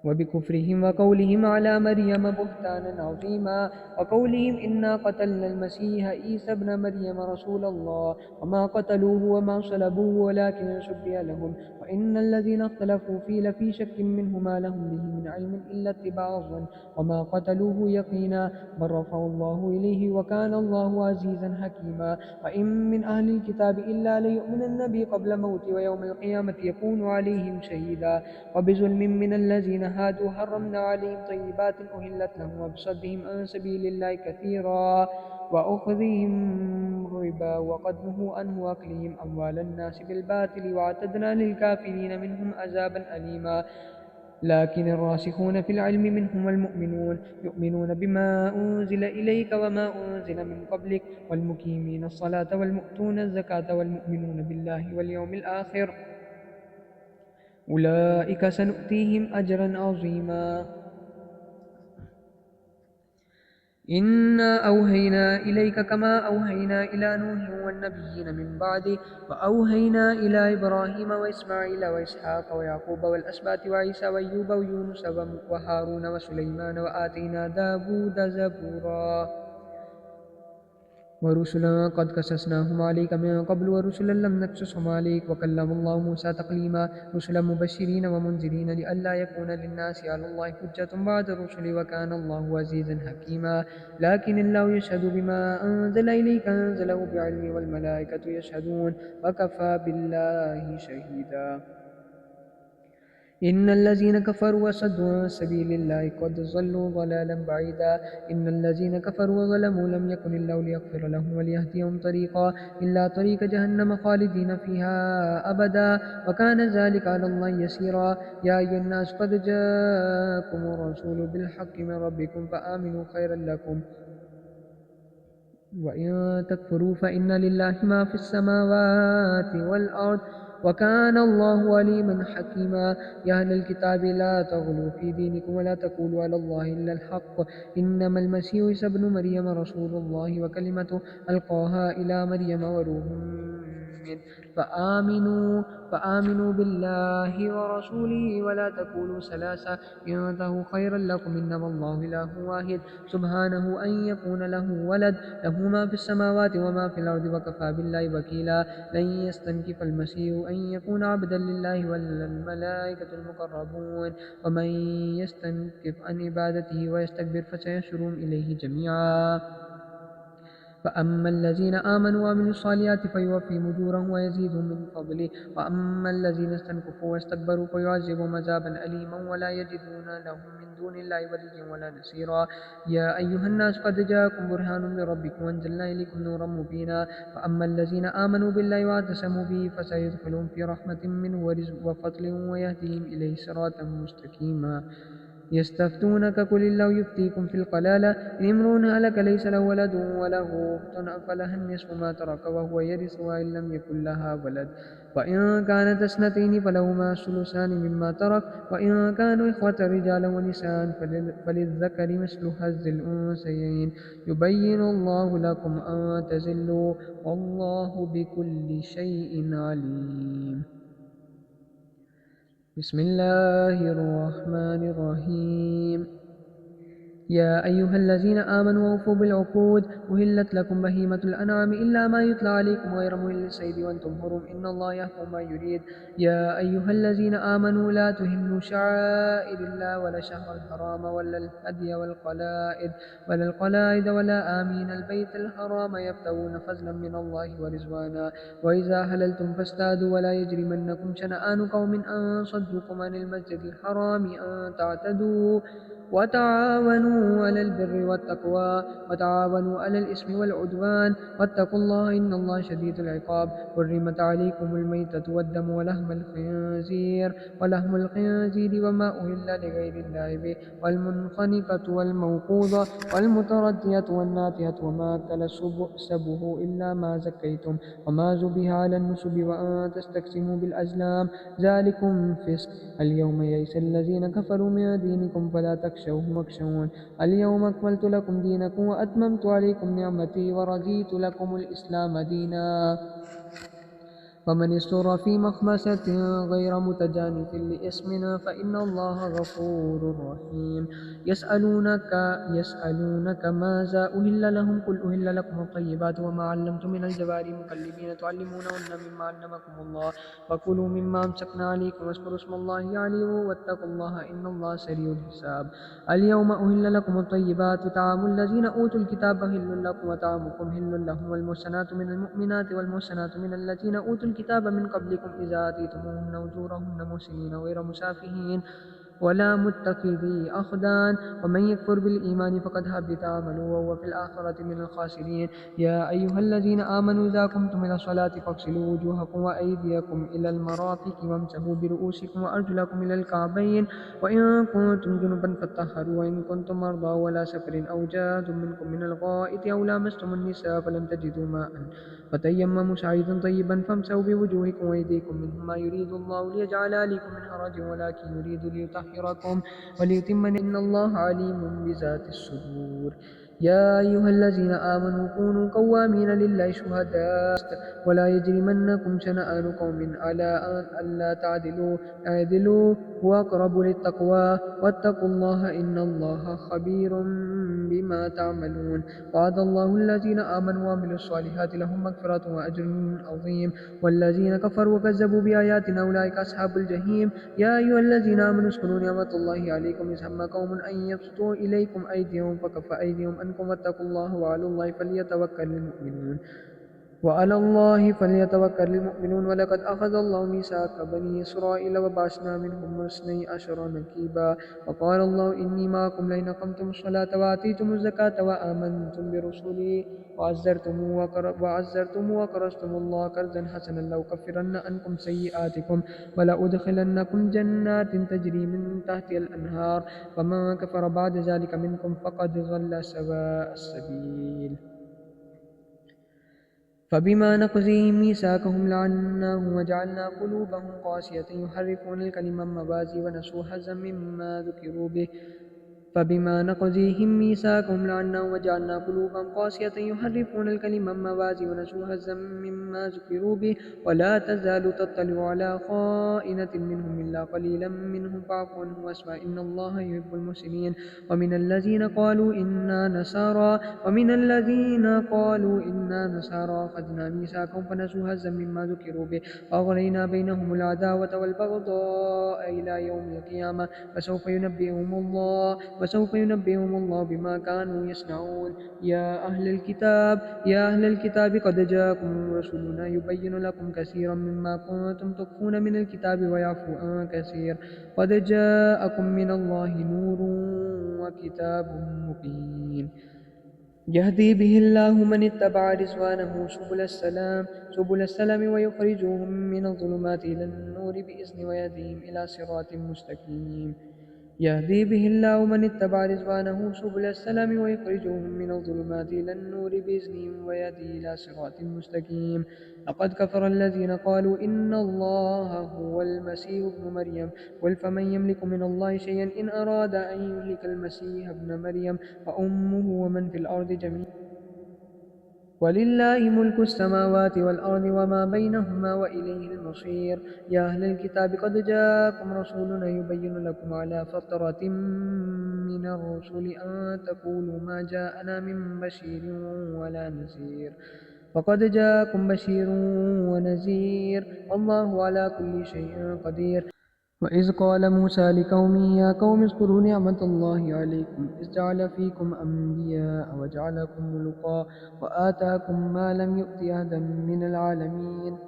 وبكفرهم وقولهم على مريم بهتانا عظيما وقولهم إنا قتلنا المسيح عيسى ابن مريم رسول الله وما قتلوه وما صلبوه ولكن شبه لهم وإن الذين اختلفوا فيه لفي شك منه ما لهم به من علم إلا اتباع الظن وما قتلوه يقينا بل رفعه الله إليه وكان الله عزيزا حكيما وإن من أهل الكتاب إلا ليؤمنن به قبل موته ويوم القيامة يكون عليهم شهيدا وبظلم من الذين هادوا حرمنا عليهم طيبات أهلت لهم وبصدهم عن سبيل الله كثيرا وأخذهم ربا وقد نهوا عنه وأكلهم أموال الناس بالباطل واعتدنا للكافرين منهم عذابا أليما لكن الراسخون في العلم منهم المؤمنون يؤمنون بما أنزل إليك وما أنزل من قبلك والمقيمين الصلاة والمؤتون الزكاة والمؤمنون بالله واليوم الآخر أولئك سنؤتيهم أجرا عظيما إنا أوهينا إليك كما أوهينا إلى نوح والنبيين من بعده وأوهينا إلى إبراهيم وإسماعيل وإسحاق ويعقوب والأسباط وعيسى وأيوب ويونس وهارون وسليمان وآتينا داود زبورا ورسلا قد قصصناهم عليك من قبل ورسلا لم نقصصهم عليك وكلم الله موسى تكليما رسلا مبشرين ومنذرين لئلا يكون للناس على الله حجة بعد الرسل وكان الله عزيزا حكيما لكن الله يشهد بما أنزل إليك أنزله بعلمه والملائكة يشهدون وكفى بالله شهيدا إن الذين كفروا وصدوا عن سبيل الله قد ضلوا ضلالا بعيدا إن الذين كفروا وظلموا لم يكن الله ليغفر لهم وليهديهم طريقا إلا طريق جهنم خالدين فيها أبدا وكان ذلك على الله يسيرا يا أيها الناس قد جاءكم الرسول بالحق من ربكم فآمنوا خيرا لكم وإن تكفروا فإن لله ما في السماوات والأرض وكان الله عليما حكيما يا أهل الكتاب لا تغلوا في دينكم ولا تقولوا على الله إلا الحق إنما المسيح عيسى ابن مريم رسول الله وكلمته ألقاها إلى مريم وروح منه فآمنوا بالله ورسوله ولا تقولوا ثلاثة انتهوا خيرا لكم إنما الله إله واحد سبحانه أن يكون له ولد له ما في السماوات وما في الأرض وكفى بالله وكيلا لن يستنكف المسيح أن يكون عبدا لله ولا الملائكة المقربون ومن يستنكف عن عبادته ويستكبر فسيحشرهم إليه جميعا فأما الذين آمنوا وعملوا الصالحات فيوفيهم أجورهم ويزيدهم من فضله وأما الذين استنكفوا واستكبروا فيعذبهم عذابا أليما ولا يجدون لهم من دون الله وليا ولا نصيرا. يا أيها الناس قد جاءكم برهان من ربكم وأنزلنا إليكم نورا مبينا. فأما الذين آمنوا بالله واعتصموا به فسيدخلهم في رحمة منه ورزق وفضل ويهديهم إليه صراطا مستقيما. يستفتونك قل الله يفتيكم في القلالة إن امرؤ هلك ليس له ولد وله أخت فلها النصف ما ترك وهو يرثها إن لم يكن لها ولد وإن كانت اثنتين فلهما الثلثان مما ترك وإن كانوا إخوة رجالا ونساء فللذكر مثل حظ الأنثيين يبين الله لكم أن تزلوا والله بكل شيء عليم. بسم الله الرحمن الرحيم. يا أيها الذين آمنوا أوفوا بالعقود أهلت لكم بهيمة الأنعام إلا ما يتلى عليكم غير مهل الصيد وأنتم حرم إن الله يحكم ما يريد. يا أيها الذين آمنوا لا تهلوا شعائر الله ولا شهر الحرام ولا الهدي القلائد ولا آمين البيت الحرام يبتغون فضلا من الله ورضوانا وإذا حللتم فاصطادوا ولا يجرمنكم شنآن قوم أن صدوكم عن المسجد الحرام أن تعتدوا وتعاونوا على البر والتقوى وتعاونوا على الإثم والعدوان واتقوا الله إن الله شديد العقاب. حرمت عليكم الميتة والدم ولحم الخنزير وما أهل لغير الله به والمنخنقة والموقوذة والمتردية والناطحة وما أكل السبع إلا ما زكيتم وما ذبح على النصب وأن تستقسموا بالأزلام ذلكم فسق. اليوم يئس الذين كفروا من دينكم فلا تخشوهم واخشون اليوم أكملت لكم دينكم وأتممت عليكم نعمتي ورضيت لكم الإسلام دينا. ومن اضطر في مخمصة غير متجانف لإثم فإن الله غفور رحيم. يسألونك ماذا أهل لهم قل أهل لكم الطيبات وما علمتم من الجوارح مكلبين تعلمونهن مما علمكم الله فكلوا مما أمسكنا عليكم واذكروا اسم الله عليه واتقوا الله إن الله سريع الحساب. اليوم أهل لكم الطيبات طعام الذين أوتوا الكتاب حل لكم وطعامكم حل لهم والمحصنات من المؤمنات والمحصنات من الذين أوتوا الكتاب من قبلكم إذا آتيتموهن أجورهن محسنين غير مسافحين ولا متخذي أخدان ومن يكفر بالإيمان فقد حبط عمله وهو في الآخرة من الخاسرين. يا أيها الذين آمنوا إذا قمتم إلى الصلاة فاغسلوا وجوهكم وأيديكم إلى المرافق وامسحوا برؤوسكم وأرجلكم إلى الكعبين وإن كنتم جنبا فاطهروا وإن كنتم مرضى ولا سفر أو جاء منكم من الغائط أو لامستم النساء فلم تجدوا ماء فتيمموا صعيدا طيبا فامسحوا بوجوهكم وأيديكم منه ما يريد الله ليجعل عليكم من حرج ولكن يريد ليطهركم وليتم إن الله عليم بذات الصدور. يا أيها الذين آمنوا كونوا قوامين لله شهداء ولا يجرمنكم شنآن قوم على ألا تعدلوا هو أقرب للتقوى واتقوا الله إن الله خبير بما تعملون. وعد الله الذين آمنوا وعملوا الصالحات لهم مغفرة وأجر عظيم والذين كفروا وكذبوا بآياتنا أولئك أصحاب الجحيم. يا أيها الذين آمنوا اذكروا نعمة الله عليكم إذ هم قوم أن يبسطوا إليكم أيديهم فكف أيديهم عنكم واتقوا الله وعلى الله فليتوكل المؤمنون. ولقد أخذ الله ميثاق بني إسرائيل وبعثنا منهم 12 نقيبا وقال الله إني معكم لئن أقمتم الصلاة وآتيتم الزكاة وآمنتم برسلي وعزرتم وقرضتم الله قرضا حسنا لأكفرن عنكم سيئاتكم ولأدخلنكم جنات تجري من تحتها الأنهار فمن كفر بعد ذلك منكم فقد ضل سواء السبيل. فبما نقضهم ميثاقهم لعناهم وجعلنا قلوبهم قاسية يحرفون الكلم عن مواضعه ونسوا حظا مما ذكروا به فبما نقضهم ميثاقهم لعناهم وجعلنا قلوبهم قاسية يحرفون الكلم عن مواضعه ونسوا حظا مما ذكروا به ولا تزال تطلع على خائنة منهم إلا قليلا منهم فاعف عنهم واسمع إن الله يحب المحسنين. ومن الذين قالوا إنا نصارى أخذنا ميثاقهم فنسوا حظا مما ذكروا به وأغرينا بينهم العداوة والبغضاء إلى يوم القيامة فسوف ينبئهم الله وسوف ينبئهم الله بما كانوا يصنعون. يا أهل الكتاب قد جاءكم رسولنا يبين لكم كثيرا مما كنتم تخفون من الكتاب ويعفو عن كثير. قد جاءكم من الله نور وكتاب مبين يهدي به الله من اتبع رضوانه سبل السلام ويخرجهم من الظلمات إلى النور بإذنه ويهديهم إلى صراط مستقيم. يهدي به الله من اتبع رضوانه سبل السلام ويخرجهم من الظلمات إلى النور بإذنه ويهدي إلى صراط مستقيم. لقد كفر الذين قالوا إن الله هو المسيح ابن مريم. قل فمن يملك من الله شيئا إن أراد أن يهلك المسيح ابن مريم وأمه ومن في الأرض جميعا ولله ملك السماوات والأرض وما بينهما وإليه المصير. يا أهل الكتاب قد جاءكم رسولنا يبين لكم على فترة من الرسل أن تقولوا ما جاءنا من بشير ولا نذير فقد جاءكم بشير ونذير والله على كل شيء قدير. وإذ قال موسى لقومه يا قوم اذكروا نعمة الله عليكم إذ جعل فيكم أنبياء وجعلكم ملوكا وآتاكم ما لم يؤت أحدا من العالمين.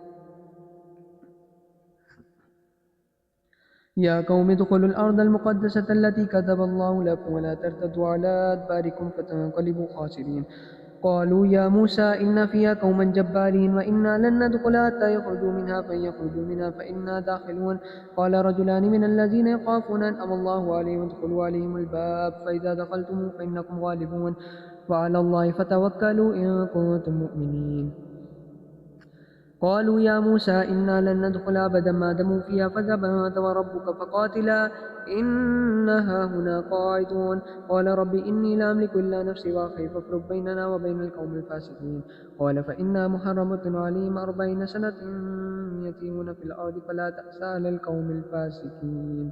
يا قوم ادخلوا الأرض المقدسة التي كتب الله لكم ولا ترتدوا على أدباركم فتنقلبوا خاسرين. قالوا يا موسى إن فيها قوما جبارين وإنا لن ندخلها حتى يخرجوا منها فإن يخرجوا منها فإنا داخلون. قال رجلان من الذين يخافون أنعم الله عليهم ادخلوا عليهم الباب فإذا دخلتموه فإنكم غالبون وعلى الله فتوكلوا إن كنتم مؤمنين. قالوا يا موسى إنا لن ندخلها أبدا ما دموا فيها فاذهب أنت وربك فقاتلا إنها هنا قاعدون. قال رب إني لا أملك إلا نفسي وأخي فافرق بيننا وبين القوم الفاسقين. قال فإنها محرمة عليهم 40 سنة يتيهون في الأرض فلا تأس على القوم الفاسقين.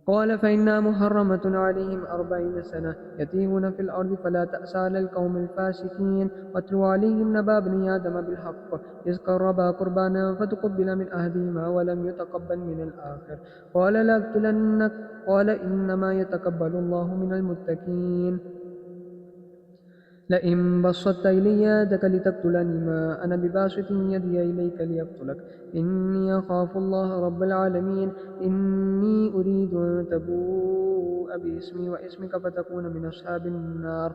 قال فإنها محرمة عليهم 40 سنة يتيهون في الأرض فلا تأس على القوم الفاسقين. واتل عليهم نبأ ابني آدم بالحق إذ قربا قربانا فتقبل من أحدهما ولم يتقبل من الآخر قال لأقتلنك قال إنما يتقبل الله من المتقين. لئن بسطت إلي يدك لتقتلني ما أنا بباسط يدي إليك لأقتلك إني أخاف الله رب العالمين. إني أريد أن تبوء باسمي واسمك فتكون من أصحاب النار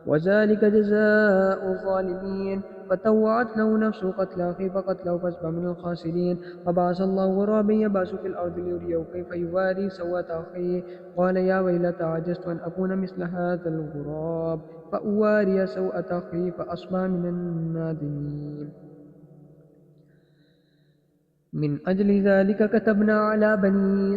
وذلك جزاء الظالمين. فطوعت له نفسه قتل أخيه فقتله فأصبح من الخاسرين. فبعث الله غرابا يبعث في الأرض ليريه كيف يواري سوءة أخيه قال يا ويلتى عجزت أن أكون مثل هذا الغراب فأواري سوءة أخيه فأصبح من النادمين. من أجل ذلك كتبنا على بني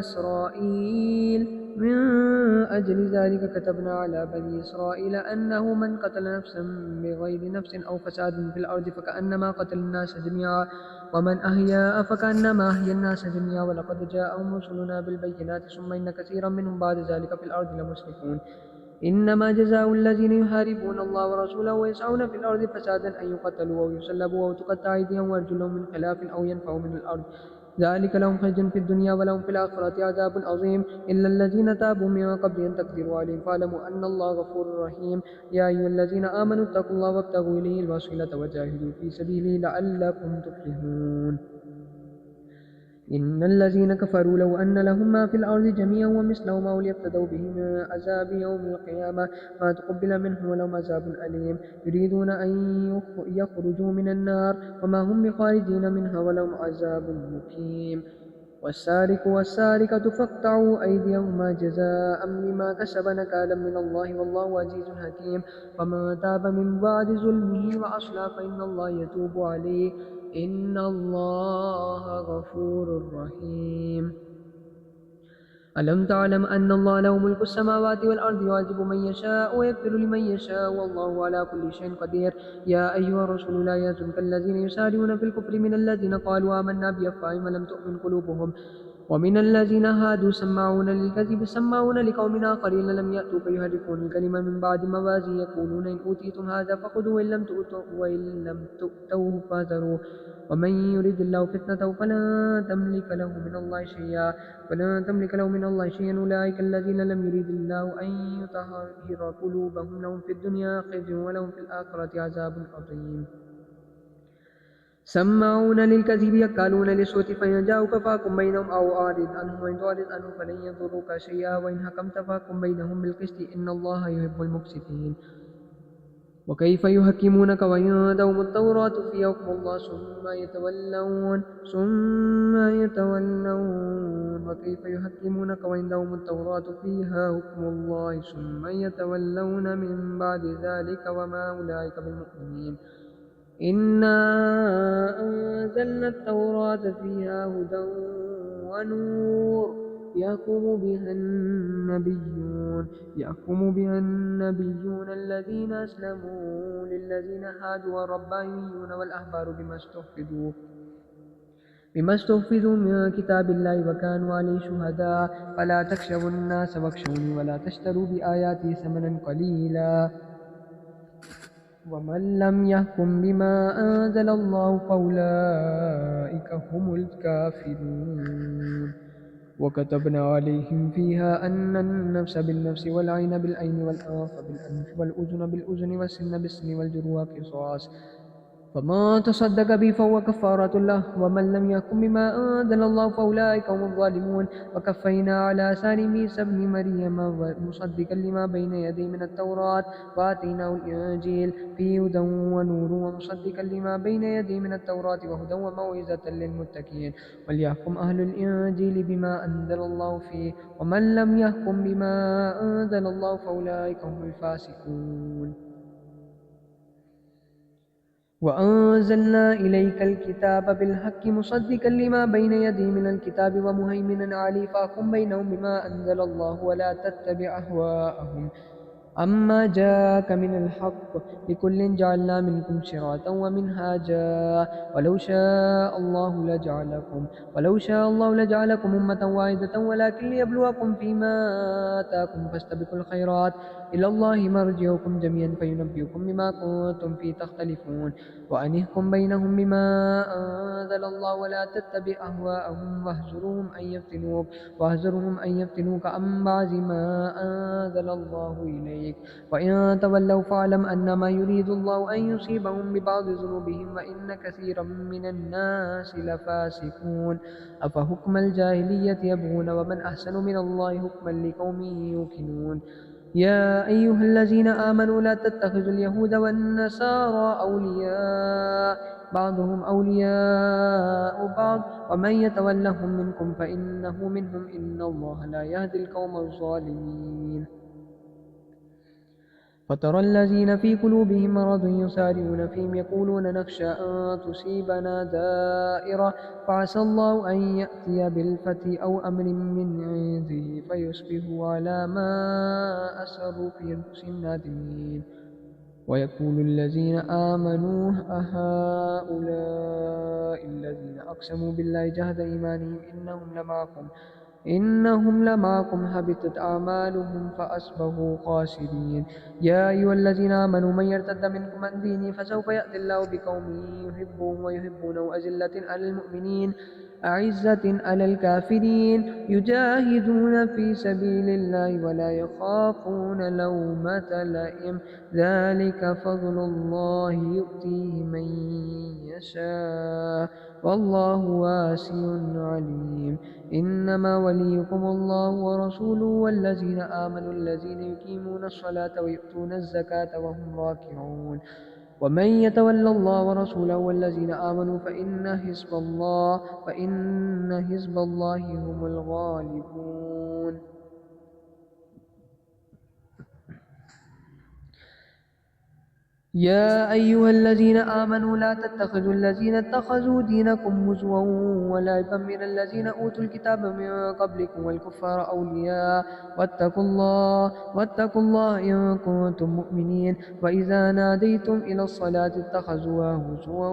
إسرائيل أنه من قتل نفسا بغير نفس أو فساد في الأرض فكأنما قتل الناس جميعا ومن أحياها فكأنما أحيا الناس جميعا. ولقد جاءهم رسلنا بالبينات ثم إن كثيرا منهم بعد ذلك في الأرض لمسرفون. إنما جزاء الذين يحاربون الله ورسوله ويسعون في الأرض فسادا أن يقتلوا أو يسلبوا أو تقطع أيديهم وأرجلهم من خلاف أو ينفوا من الأرض ذلك لهم خزي في الدنيا ولهم في الآخرة عذاب عظيم إلا الذين تابوا من قبل أن تقدروا عليهم فاعلموا أن الله غفور رحيم. يا أيها الذين آمنوا اتقوا الله وابتغوا إليه الوسيلة وجاهدوا في سبيله لعلكم تفلحون. إن الذين كفروا لو أن لهم ما في الأرض جميعا ومثله معه ليفتدوا به من عذاب يوم القيامة ما تقبل منهم ولهم عذاب أليم. يريدون أن يخرجوا من النار وما هم بخارجين منها ولهم عذاب مقيم. والسارق والسارقة فاقطعوا أيديهما جزاء بما كسبا نكالا من الله والله عزيز حكيم. فمن تاب من بعد ظلمه وأصلح فإن الله يتوب عليه إن الله غفور رحيم. ألم تعلم أن الله له ملك السماوات والأرض يعذب من يشاء ويغفر لمن يشاء والله على كل شيء قدير. يا أيها الرسول لا يحزنك الذين يسارعون في الكفر من الذين قالوا آمنا بأفواههم ولم تؤمن قلوبهم ومن الذين هادوا سماعون للكذب سماعون لقوم آخرين لم يأتوك يحرفون الكلمة من بعد مواضعه يقولون إن أوتيتم هذا فخذوه وإن لم تؤتوه فاحذروا ومن يرد الله فتنته فلن تملك له من الله شيئا أولئك الذين لم يرد الله أن يطهر قلوبهم لهم في الدنيا خزي ولهم في الآخرة عذاب عظيم سماعون للكذب يكالون للصوت فإن جاءوك فاحكم بينهم أو أعرض عنهم وإن تعرض عنهم فلن يضروك شيئا وإن حكمت فاحكم بينهم بالقسط إن الله يحب المقسطين وكيف يحكمونك وعندهم التوراة فيها حكم الله ثم يتولون وكيف يحكمونك وعندهم التوراة فيها حكم الله ثم يتولون من بعد ذلك وما أولئك بالمؤمنين إنا أنزلنا التوراة فيها هدى ونور يحكم بها النبيون الذين أسلموا للذين هادوا والربانيون والأحبار بما استحفظوا من كتاب الله وكانوا عليه شهداء فلا تخشوا الناس واخشوني ولا تشتروا بآياتي ثمنا قليلا ومن لم يحكم بما أنزل الله فأولئك هم الكافرون وكتبنا عليهم فيها أن النفس بالنفس والعين بالعين والأنف بالأنف والأذن بالأذن والسن بالسن والجروح قصاص فما تصدق به فهو كفارة له ومن لم يحكم بما أنزل الله فأولئك هم الظالمون وكفينا على آثارهم بعيسى ابن مريم مصدقا لما بين يديه من التوراة وآتيناه الإنجيل فيه هدى ونور ومصدقا لما بين يديه من التوراة وهدى وموعظة للمتقين وليحكم أهل الإنجيل بما أنزل الله فيه ومن لم يحكم بما أنزل الله فأولئك هم الفاسقون وأنزلنا إليك الكتاب بالحق مصدقا لما بين يديه من الكتاب ومهيمنا عليه فاحكم بينهم بما أنزل الله ولا تتبع أهواءهم أما جاءك من الحق لكل جعلنا منكم شرعة ومنهاجا ولو شاء الله لجعلكم أمة واحدة ولكن ليبلوكم فيما آتاكم فاستبقوا الخيرات إلى الله مرجعكم جميعا فينبئكم بما كنتم فيه تختلفون وأن احكم بينهم بما أنزل الله ولا تتبع أهواءهم واحذرهم أن يفتنوك عن بعض ما أنزل الله إليك وإن تولوا فاعلم أنما يريد الله أن يصيبهم ببعض ذنوبهم وإن كثيرا من الناس لفاسقون أفحكم الجاهلية يبغون ومن أحسن من الله حكما لقوم يوقنون يا أيها الذين آمنوا لا تتخذوا اليهود والنصارى أولياء بعضهم أولياء بعض ومن يتولهم منكم فإنه منهم إن الله لا يهدي القوم الظالمين فترى الذين في قلوبهم مرض يسارعون فيهم يقولون نخشى أن تصيبنا دائرة فعسى الله أن يأتي بالفتح أو أمر من عنده فيصبحوا على ما أسروا في أنفسهم نادمين ويقول الذين آمنوا أهؤلاء الذين أقسموا بالله جهد إيمانهم إنهم لمعكم حبطت أعمالهم فأصبحوا خاسرين يا أيها الذين آمنوا من يرتد منكم عن دينه فسوف يأتي الله بقوم يحبهم ويحبونه أعزة على الكافرين يجاهدون في سبيل الله ولا يخافون لومة لائم ذلك فضل الله يؤتيه من يشاء والله واسع عليم إنما وليكم الله ورسوله والذين آمنوا الذين يقيمون الصلاة ويؤتون الزكاة وهم راكعون ومن يتول الله ورسوله والذين آمنوا فإن حزب الله هم الغالبون يا أيها الذين آمنوا لا تتخذوا الذين اتخذوا دينكم هزوا ولعبا من الذين أوتوا الكتاب من قبلكم والكفار أولياء واتقوا الله إن كنتم مؤمنين. وإذا ناديتم إلى الصلاة اتخذوها هزوا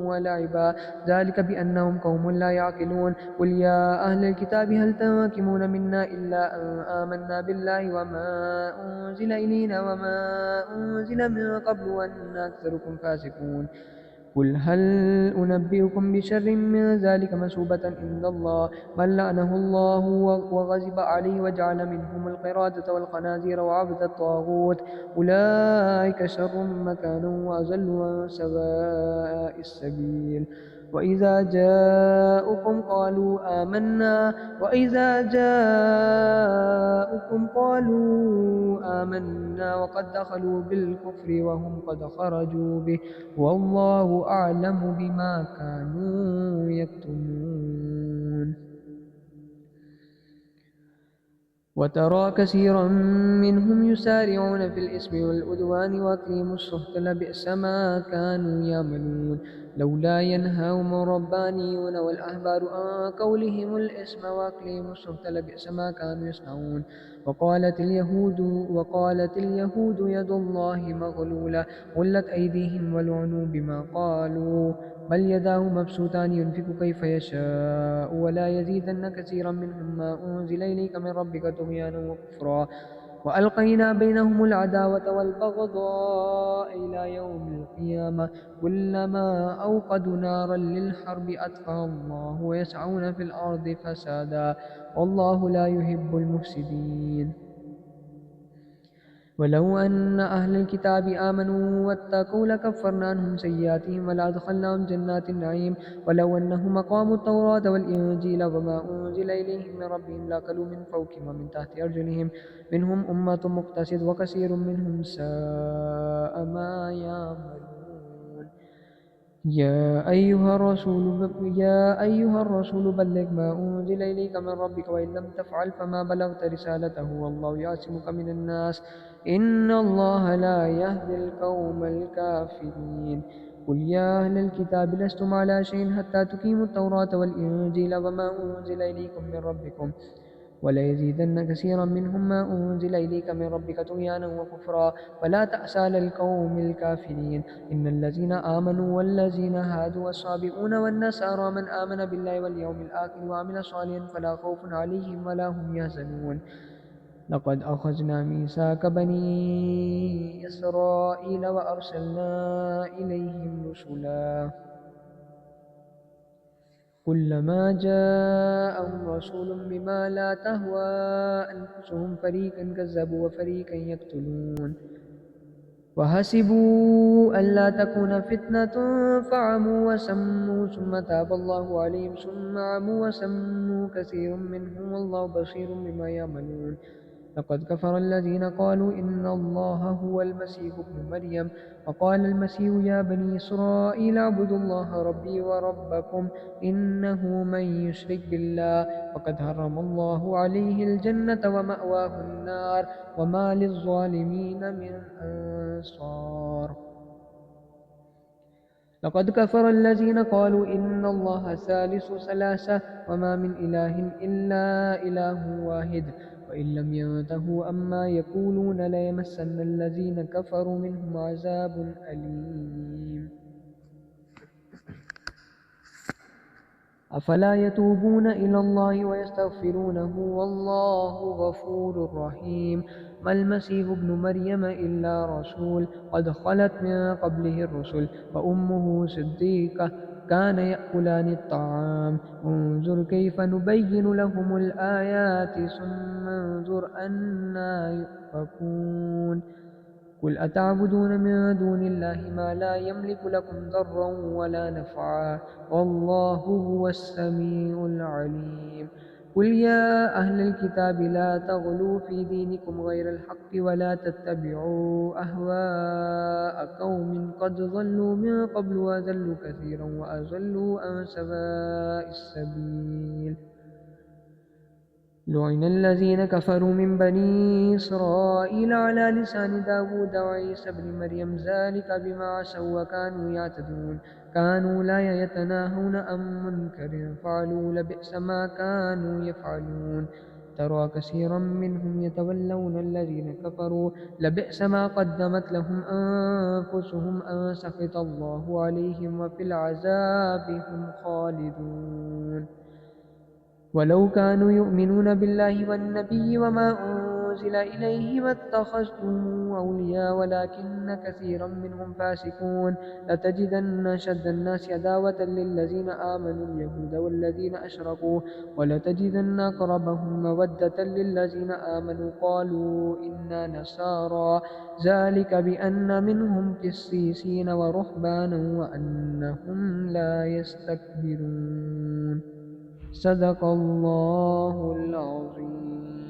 ولعبا ذلك بأنهم قوم لا يعقلون. قل يا أهل الكتاب هل تنقمون منا إلا أن آمنا بالله وما أنزل إلينا وما أنزل من قبل وأن أكثركم فاسقون. قل هل أنبئكم بشر من ذلك مثوبة عند الله من لعنه الله وغضب عليه وجعل منهم القردة والخنازير وعبد الطاغوت أولئك شر مكانا وأضل عن سواء السبيل. وإذا جاءوكم قالوا آمنا وقد دخلوا بالكفر وهم قد خرجوا به والله أعلم بما كانوا يكتمون. وترى كثيرا منهم يسارعون في الإثم والعدوان وأكلهم السحت لبئس ما كانوا يعملون. لولا ينهاهم الربانيون والأحبار عن قولهم الإثم وأكلهم السحت لبئس ما كانوا يصنعون. وقالت اليهود يد الله مغلولة غلت أيديهم ولعنوا بما قالوا بل يداه مبسوطان ينفق كيف يشاء ولا يزيدن كثيرا منهم ما أنزل إليك من ربك طغيانا وكفرا. وألقينا بينهم العداوة والبغضاء إلى يوم القيامة كلما أوقدوا نارا للحرب أطفأها الله ويسعون في الأرض فسادا والله لا يحب المفسدين. ولو أن أهل الكتاب آمنوا واتقوا لكفرنا عنهم سيئاتهم ولأدخلناهم جنات النعيم. ولو أنهم أقاموا التوراة والإنجيل وما أنزل إليهم من ربهم لأكلوا من فوقهم ومن تحت أرجلهم منهم أمة مقتصد وكثير منهم ساء ما يعملون. يا أيها الرسول بلغ ما أنزل إليك من ربك وإن لم تفعل فما بلغت رسالته والله يعصمك من الناس إن الله لا يهدي القوم الكافرين. قل يا أهل الكتاب لستم على شيء حتى تقيموا التوراة والإنجيل وما أنزل إليكم من ربكم وليزيدن كثيرا منهم ما أنزل إليك من ربك طغيانا وكفرا ولا تأس على القوم الكافرين. إن الذين آمنوا والذين هادوا والصابئون والنصارى من آمن بالله واليوم الآخر وعمل صالحا فلا خوف عليهم ولا هم يحزنون. لقد أخذنا ميثاق بني إسرائيل وأرسلنا إليهم رسلا كلما جاءهم رسول بما لا تهوى أنفسهم فريقا كذبوا وفريقا يقتلون. وحسبوا ألا تكون فتنة فعموا وسموا ثم تاب الله عليهم ثم عموا وسموا كثير منهم والله بصير بما يعملون. لقد كفر الذين قالوا إن الله هو المسيح ابن مريم وقال المسيح يا بني إسرائيل اعبدوا الله ربي وربكم إنه من يشرك بالله فقد حرم الله عليه الجنة ومأواه النار وما للظالمين من أنصار. لقد كفر الذين قالوا إن الله ثالث ثلاثة وما من إله إلا إله واحد وإن لم ينتهوا أما يقولون ليمسن الذين كفروا منهم عذاب أليم. أفلا يتوبون إلى الله ويستغفرونه والله غفور رحيم. ما المسيح ابن مريم إلا رسول قد خلت من قبله الرسل وأمه صديقة كان يأكلان الطعام انظر كيف نبين لهم الآيات ثم انظر أنى يؤفكون. قل أتعبدون من دون الله ما لا يملك لكم ضرا ولا نفعا والله هو السميع العليم. قل يا أهل الكتاب لا تغلوا في دينكم غير الحق ولا تتبعوا أهواء قوم قد ضلوا من قبل وأضلوا كثيرا وأضلوا عن سواء السبيل. لعن الذين كفروا من بني إسرائيل على لسان داود وعيسى بن مريم ذلك بما عصوا وكانوا يعتدون كانوا لا يتناهون عن منكر فعلوا لبئس ما كانوا يفعلون ترى كثيرا منهم يتولون الذين كفروا لبئس ما قدمت لهم أنفسهم أن سخط الله عليهم وفي العذاب هم خالدون ولو كانوا يؤمنون بالله والنبي وما أنزل إليه ما اتخذتهم أولياء ولكن كثيرا منهم فاسقون لتجدن أشد الناس عداوة للذين آمنوا اليهود والذين أشركوا ولتجدن أقربهم مودة للذين آمنوا قالوا إنا نصارى ذلك بأن منهم قسيسين ورهبانا وأنهم لا يستكبرون صدق الله العظيم.